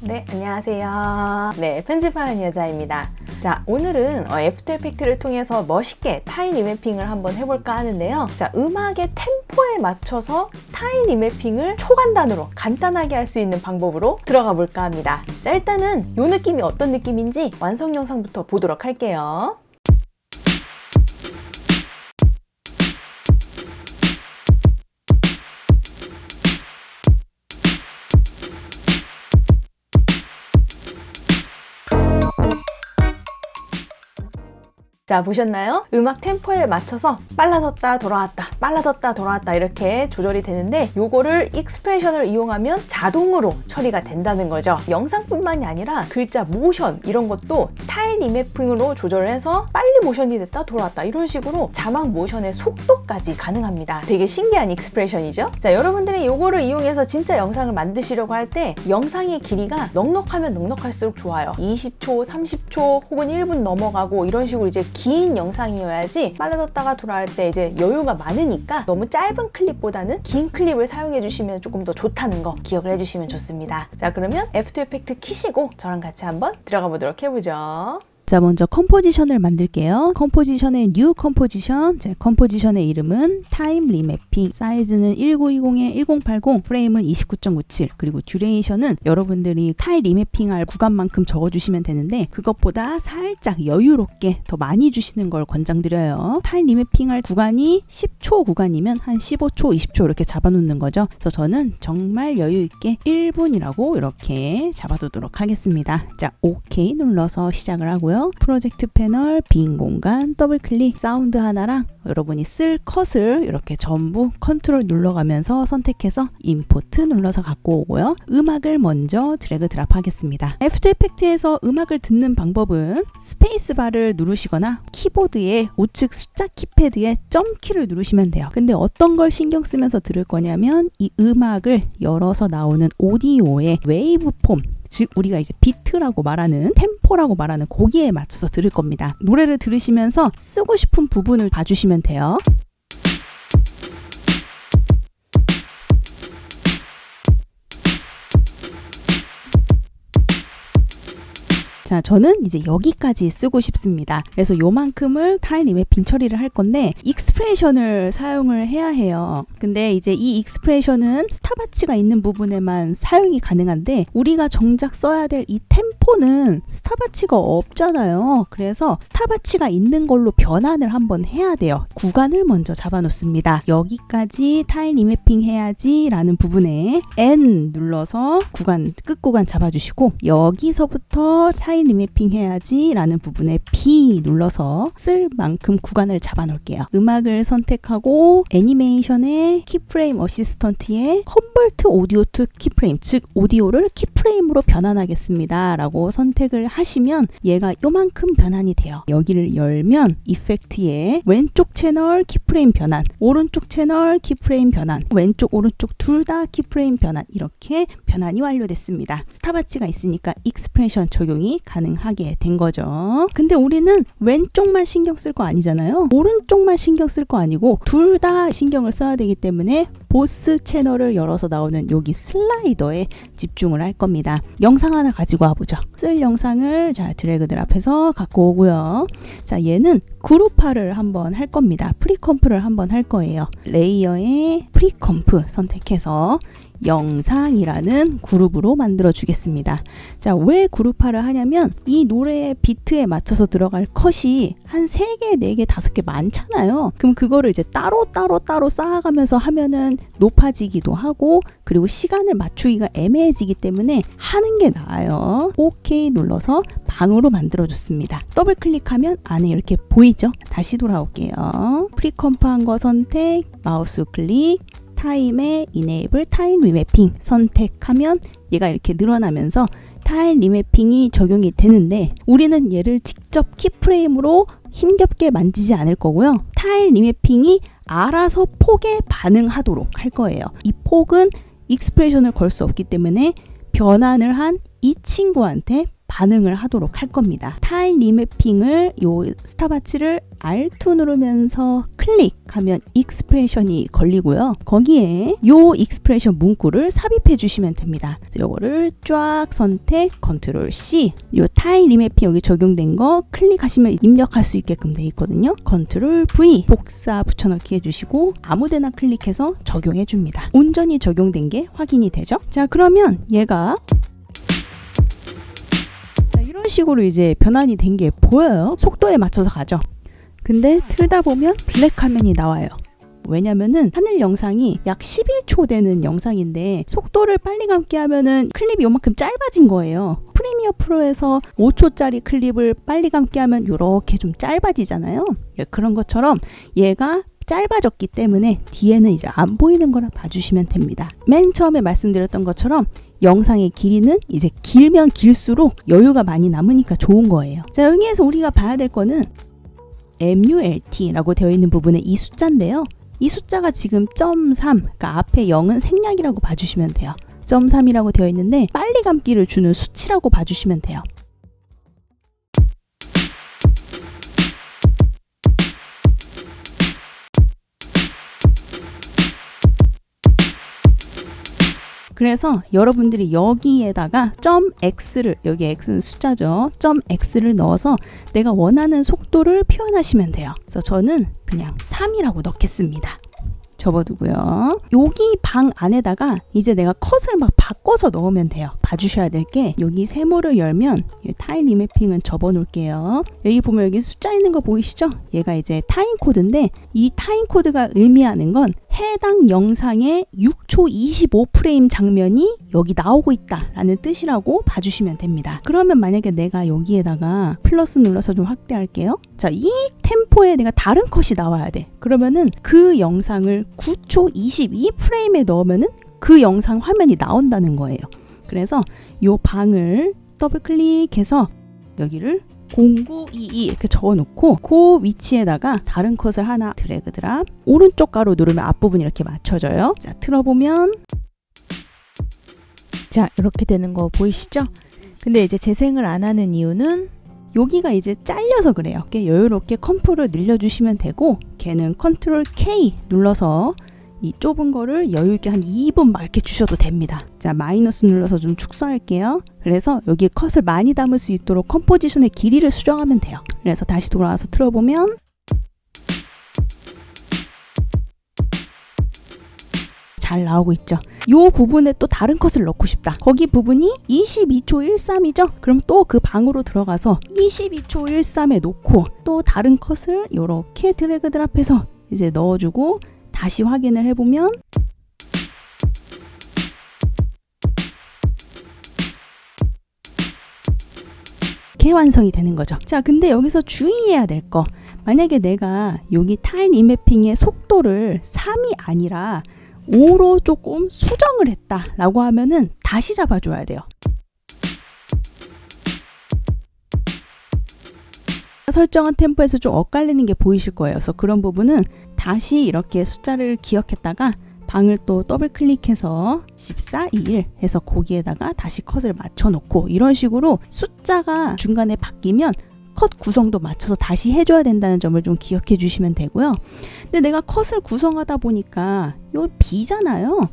네, 안녕하세요. 네, 편집하는 여자입니다. 자, 오늘은 애프터 이펙트를 통해서 멋있게 타일 리매핑을 한번 해볼까 하는데요. 자, 음악의 템포에 맞춰서 타일 리매핑을 초간단으로 간단하게 할 수 있는 방법으로 들어가 볼까 합니다. 자, 일단은 이 느낌이 어떤 느낌인지 완성 영상부터 보도록 할게요. 자, 보셨나요? 음악 템포에 맞춰서 빨라졌다 돌아왔다 빨라졌다 돌아왔다 이렇게 조절이 되는데 요거를 익스프레션을 이용하면 자동으로 처리가 된다는 거죠. 영상뿐만이 아니라 글자 모션 이런 것도 타일 리매핑으로 조절을 해서 빨리 모션이 됐다 돌아왔다 이런 식으로 자막 모션의 속도까지 가능합니다. 되게 신기한 익스프레션이죠? 자, 여러분들이 요거를 이용해서 진짜 영상을 만드시려고 할 때 영상의 길이가 넉넉하면 넉넉할수록 좋아요. 20초, 30초 혹은 1분 넘어가고 이런 식으로 이제 긴 영상이어야지 빨라졌다가 돌아올 때 이제 여유가 많으니까 너무 짧은 클립보다는 긴 클립을 사용해 주시면 조금 더 좋다는 거 기억을 해주시면 좋습니다. 자, 그러면 애프터 이펙트 키시고 저랑 같이 한번 들어가 보도록 해보죠. 자, 먼저 컴포지션을 만들게요. 컴포지션의 뉴 컴포지션. 자, 컴포지션의 이름은 타임 리매핑. 사이즈는 1920에 1080, 프레임은 29.57. 그리고 듀레이션은 여러분들이 타일 리매핑할 구간만큼 적어주시면 되는데 그것보다 살짝 여유롭게 더 많이 주시는 걸 권장드려요. 타일 리매핑할 구간이 10초 구간이면 한 15초, 20초 이렇게 잡아놓는 거죠. 그래서 저는 정말 여유있게 1분이라고 이렇게 잡아두도록 하겠습니다. 자, OK 눌러서 시작을 하고요. 프로젝트 패널, 빈 공간, 더블 클릭, 사운드 하나랑 여러분이 쓸 컷을 이렇게 전부 컨트롤 눌러가면서 선택해서 임포트 눌러서 갖고 오고요. 음악을 먼저 드래그 드랍 하겠습니다. 애프터 이펙트에서 음악을 듣는 방법은 스페이스 바를 누르시거나 키보드의 우측 숫자 키패드에 점 키를 누르시면 돼요. 근데 어떤 걸 신경 쓰면서 들을 거냐면 이 음악을 열어서 나오는 오디오의 웨이브 폼, 즉 우리가 이제 비트라고 말하는 템포라고 말하는 거기에 맞춰서 들을 겁니다. 노래를 들으시면서 쓰고 싶은 부분을 봐주시면 돼요. 자, 저는 이제 여기까지 쓰고 싶습니다. 그래서 요만큼을 타일 리매핑 처리를 할 건데 익스프레션을 사용을 해야 해요. 근데 이제 이 익스프레션은 스탑워치가 있는 부분에만 사용이 가능한데 우리가 정작 써야 될 이 템포는 스탑워치가 없잖아요. 그래서 스탑워치가 있는 걸로 변환을 한번 해야 돼요. 구간을 먼저 잡아 놓습니다. 여기까지 타일 리매핑 해야지 라는 부분에 N 눌러서 구간, 끝 구간 잡아주시고 여기서부터 타일 리매핑 해야지 라는 부분에 B 눌러서 쓸 만큼 구간을 잡아 놓을게요. 음악을 선택하고 애니메이션의 키프레임 어시스턴트에 컨버트 오디오 투 키프레임, 즉 오디오를 키프레임으로 변환하겠습니다 라고 선택을 하시면 얘가 요만큼 변환이 돼요. 여기를 열면 이펙트에 왼쪽 채널 키프레임 변환, 오른쪽 채널 키프레임 변환, 왼쪽 오른쪽 둘 다 키프레임 변환, 이렇게 변환이 완료됐습니다. 스탑워치가 있으니까 익스프레션 적용이 가능하게 된 거죠. 근데 우리는 왼쪽만 신경 쓸 거 아니잖아요. 오른쪽만 신경 쓸 거 아니고 둘 다 신경을 써야 되기 때문에 보스 채널을 열어서 나오는 여기 슬라이더에 집중을 할 겁니다. 영상 하나 가지고 와보죠. 쓸 영상을 자 드래그 드랍해서 갖고 오고요. 자, 얘는 그룹화를 한번 할 겁니다. 프리컴프를 한번 할 거예요. 레이어에 프리컴프 선택해서 영상이라는 그룹으로 만들어 주겠습니다. 자, 왜 그룹화를 하냐면 이 노래의 비트에 맞춰서 들어갈 컷이 한 3개, 4개, 5개 많잖아요. 그럼 그거를 이제 따로 쌓아가면서 하면은 높아지기도 하고 그리고 시간을 맞추기가 애매해지기 때문에 하는 게 나아요. OK 눌러서 방으로 만들어 줬습니다. 더블 클릭하면 안에 이렇게 보이죠? 다시 돌아올게요. 프리컴프 한 거 선택, 마우스 클릭, 타임에 이네이블 타임 리매핑 선택하면 얘가 이렇게 늘어나면서 타일 리매핑이 적용이 되는데 우리는 얘를 직접 키프레임으로 힘겹게 만지지 않을 거고요. 타일 리매핑이 알아서 폭에 반응하도록 할 거예요. 이 폭은 익스프레션을 걸 수 없기 때문에 변환을 한 이 친구한테 반응을 하도록 할 겁니다. 타일 리매핑을 요 스탑와치를 R2 누르면서 클릭하면 익스프레션이 걸리고요. 거기에 요 익스프레션 문구를 삽입해 주시면 됩니다. 요거를 쫙 선택, 컨트롤 C. 요 타일 리매핑 여기 적용된 거 클릭하시면 입력할 수 있게끔 돼 있거든요. 컨트롤 V 복사 붙여넣기 해주시고 아무데나 클릭해서 적용해 줍니다. 온전히 적용된 게 확인이 되죠. 자, 그러면 얘가 이런 식으로 이제 변환이 된 게 보여요. 속도에 맞춰서 가죠. 근데 틀다 보면 블랙 화면이 나와요. 왜냐면은 하늘 영상이 약 11초 되는 영상인데 속도를 빨리 감게 하면은 클립이 요만큼 짧아진 거예요. 프리미어 프로에서 5초짜리 클립을 빨리 감게 하면 요렇게 좀 짧아지잖아요. 그런 것처럼 얘가 짧아졌기 때문에 뒤에는 이제 안 보이는 거라 봐주시면 됩니다. 맨 처음에 말씀드렸던 것처럼 영상의 길이는 이제 길면 길수록 여유가 많이 남으니까 좋은 거예요. 자, 여기에서 우리가 봐야 될 거는 MULT라고 되어 있는 부분에 이 숫자인데요. 이 숫자가 지금 0.3, 그러니까 앞에 0은 생략이라고 봐주시면 돼요. 0.3이라고 되어 있는데 빨리 감기를 주는 수치라고 봐주시면 돼요. 그래서 여러분들이 여기에다가 .x를, 여기 x는 숫자죠. .x를 넣어서 내가 원하는 속도를 표현하시면 돼요. 그래서 저는 그냥 3이라고 넣겠습니다. 접어두고요. 여기 방 안에다가 이제 내가 컷을 막 바꿔서 넣으면 돼요. 봐주셔야 될 게 여기 세모를 열면 타일 리매핑은 접어 놓을게요. 여기 보면 여기 숫자 있는 거 보이시죠? 얘가 이제 타임 코드인데 이 타임 코드가 의미하는 건 해당 영상의 6초 25프레임 장면이 여기 나오고 있다라는 뜻이라고 봐주시면 됩니다. 그러면 만약에 내가 여기에다가 플러스 눌러서 좀 확대할게요. 자, 이 템포에 내가 다른 컷이 나와야 돼. 그러면은 그 영상을 9초 22프레임에 넣으면은 그 영상 화면이 나온다는 거예요. 그래서 요 방을 더블 클릭해서 여기를 0922 이렇게 적어놓고 그 위치에다가 다른 컷을 하나 드래그 드랍, 오른쪽 가로 누르면 앞부분이 이렇게 맞춰져요. 자, 틀어보면 자, 이렇게 되는 거 보이시죠? 근데 이제 재생을 안 하는 이유는 여기가 이제 잘려서 그래요. 여유롭게 컴프를 늘려주시면 되고 걔는 컨트롤 K 눌러서 이 좁은 거를 여유있게 한 2분 막 이렇게 주셔도 됩니다. 자, 마이너스 눌러서 좀 축소할게요. 그래서 여기에 컷을 많이 담을 수 있도록 컴포지션의 길이를 수정하면 돼요. 그래서 다시 돌아와서 틀어보면 잘 나오고 있죠. 이 부분에 또 다른 컷을 넣고 싶다. 거기 부분이 22초 13이죠. 그럼 또 그 방으로 들어가서 22초 13에 놓고 또 다른 컷을 이렇게 드래그 드랍해서 이제 넣어주고 다시 확인을 해보면 이렇게 완성이 되는 거죠. 자, 근데 여기서 주의해야 될 거, 만약에 내가 여기 타일 리매핑의 속도를 3이 아니라 5로 조금 수정을 했다라고 하면은 다시 잡아줘야 돼요. 설정한 템포에서 좀 엇갈리는 게 보이실 거예요. 그래서 그런 부분은 다시 이렇게 숫자를 기억했다가 방을 또 더블 클릭해서 14, 21 해서 거기에다가 다시 컷을 맞춰 놓고 이런 식으로 숫자가 중간에 바뀌면 컷 구성도 맞춰서 다시 해줘야 된다는 점을 좀 기억해 주시면 되고요. 근데 내가 컷을 구성하다 보니까 요 비잖아요.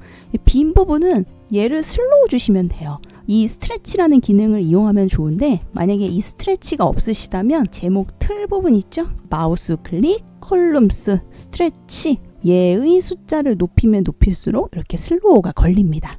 빈 부분은 얘를 슬로우 주시면 돼요. 이 스트레치라는 기능을 이용하면 좋은데 만약에 이 스트레치가 없으시다면 제목 틀 부분 있죠? 마우스 클릭, 컬럼스, 스트레치, 얘의 숫자를 높이면 높일수록 이렇게 슬로우가 걸립니다.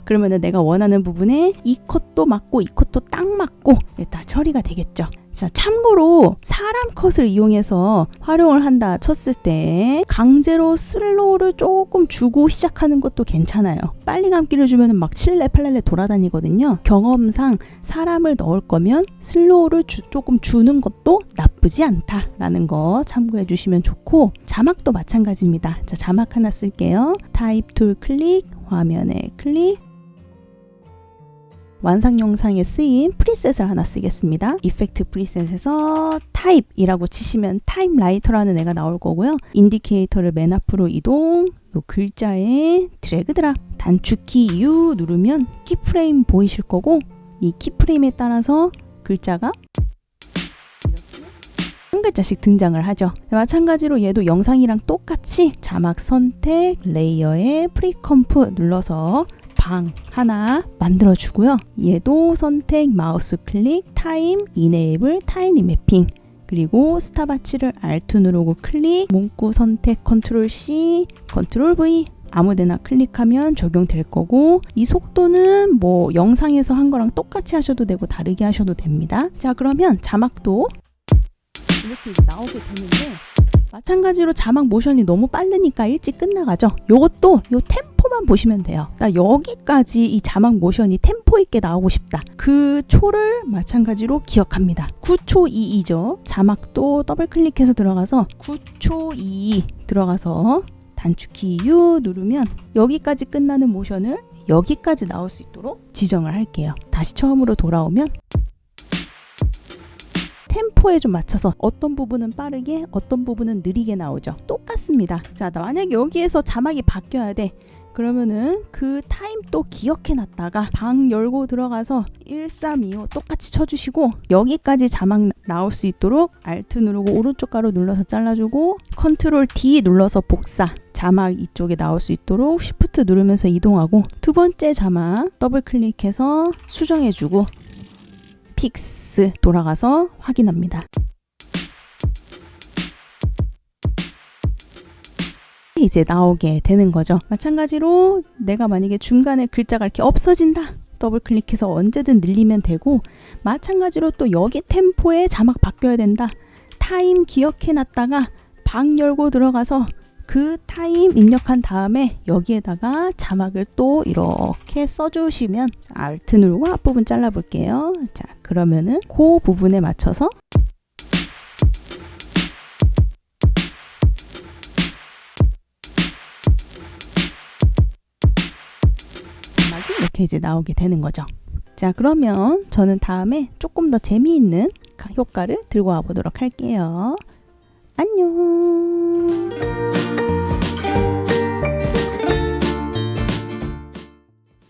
그러면은 내가 원하는 부분에 이 컷도 맞고 이 컷도 딱 맞고 다 처리가 되겠죠. 자, 참고로 사람 컷을 이용해서 활용을 한다 쳤을 때 강제로 슬로우를 조금 주고 시작하는 것도 괜찮아요. 빨리 감기를 주면 막 칠레 팔레레 돌아다니거든요. 경험상 사람을 넣을 거면 슬로우를 조금 주는 것도 나쁘지 않다라는 거 참고해 주시면 좋고, 자막도 마찬가지입니다. 자, 자막 하나 쓸게요. 타입 툴 클릭, 화면에 클릭, 완성 영상에 쓰인 프리셋을 하나 쓰겠습니다. 이펙트 프리셋에서 타입이라고 치시면 타임라이터라는 애가 나올 거고요. 인디케이터를 맨 앞으로 이동, 요 글자에 드래그 드랍 단축키 U 누르면 키프레임 보이실 거고 이 키프레임에 따라서 글자가 한 글자씩 등장을 하죠. 마찬가지로 얘도 영상이랑 똑같이 자막 선택, 레이어에 프리컴프 눌러서 방 하나 만들어 주고요. 얘도 선택, 마우스 클릭, 타임, 이네이블, 타임 매핑, 그리고 스탑와치를 Alt 누르고 클릭, 문구 선택 컨트롤 C, 컨트롤 V 아무데나 클릭하면 적용될 거고, 이 속도는 뭐 영상에서 한 거랑 똑같이 하셔도 되고 다르게 하셔도 됩니다. 자, 그러면 자막도 이렇게 이제 나오게 되는데, 마찬가지로 자막 모션이 너무 빠르니까 일찍 끝나가죠. 요것도 요 템포만 보시면 돼요. 나 여기까지 이 자막 모션이 템포 있게 나오고 싶다. 그 초를 마찬가지로 기억합니다. 9초 2이죠. 자막도 더블 클릭해서 들어가서 9초 2 들어가서 단축키 U 누르면 여기까지 끝나는 모션을 여기까지 나올 수 있도록 지정을 할게요. 다시 처음으로 돌아오면 템포에 좀 맞춰서 어떤 부분은 빠르게 어떤 부분은 느리게 나오죠. 똑같습니다. 자, 만약에 여기에서 자막이 바뀌어야 돼. 그러면은 그 타임 또 기억해 놨다가 방 열고 들어가서 1325 똑같이 쳐주시고, 여기까지 자막 나올 수 있도록 Alt 누르고 오른쪽 가로 눌러서 잘라주고, 컨트롤 D 눌러서 복사, 자막 이쪽에 나올 수 있도록 Shift 누르면서 이동하고, 두 번째 자막 더블 클릭해서 수정해주고 픽스 돌아가서 확인합니다. 이제 나오게 되는 거죠. 마찬가지로 내가 만약에 중간에 글자가 이렇게 없어진다, 더블 클릭해서 언제든 늘리면 되고, 마찬가지로 또 여기 템포에 자막 바뀌어야 된다, 타임 기억해 놨다가 방 열고 들어가서 그 타임 입력한 다음에 여기에다가 자막을 또 이렇게 써주시면, Alt 누르고 앞부분 잘라볼게요. 자, 그러면은 그 부분에 맞춰서 자막이 이렇게 이제 나오게 되는 거죠. 자, 그러면 저는 다음에 조금 더 재미있는 효과를 들고 와 보도록 할게요. 안녕.